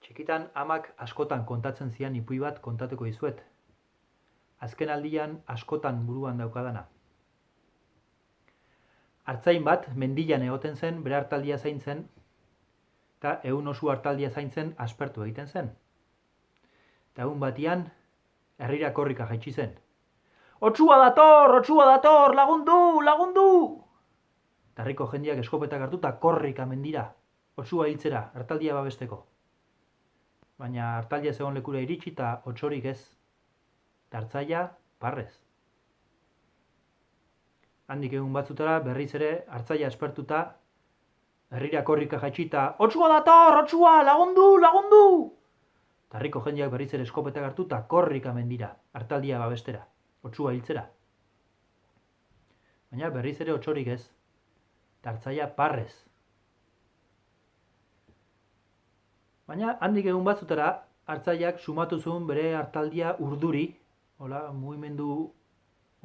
Txikitan amak askotan kontatzen zian ipui bat kontatuko dizuet. Azken aldian askotan buruan daukadana. Artzain bat mendilan egoten zen bere hartaldia zaintzen, eta ehun osu hartaldia zaintzen aspertu egiten zen. Eta egun batian, herrira korrika jaitsi zen. Otsua dator, lagundu, lagundu! Tarriko jendeak eskopetak hartuta korrika mendira, otsua hiltzera, hartaldia babesteko. Baina hartaldia zegoen lekura iritsi eta otsorik ez. Hartzaia parrez. Handik egun batzutara berriz ere hartzaia aspertuta, herrira korrika jaitsita, otsua dator, otsua, lagundu, lagundu! Tarriko jendeak berriz ere eskopetak hartuta korrika mendira, hartaldia babestera, otsua hiltzera. Baina berriz ere otsorik ez. Hartzaia parrez. Baina handik egun batzutara hartzaiak sumatu zuen bere hartaldia urduri, hola, mugimendu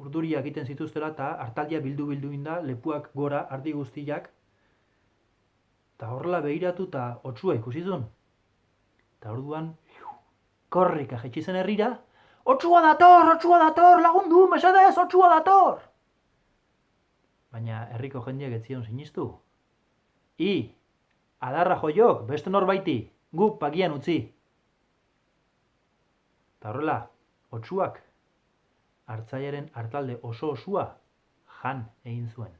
urduriak egiten zituztela eta hartaldia bildu inda, lepuak gora, ardi guztiak, eta horrela behiratu eta otsua ikusi zuen. Eta orduan, korrika jaitsi zen herrira, otsua dator, lagundu, mesedez, otsua dator! Baina herriko jendeak ez zion sinistu. Adarra joiok, beste norbaiti, gu pakian utzi. Eta horrela, otsuak, hartzaiaren hartalde oso osua jan egin zuen.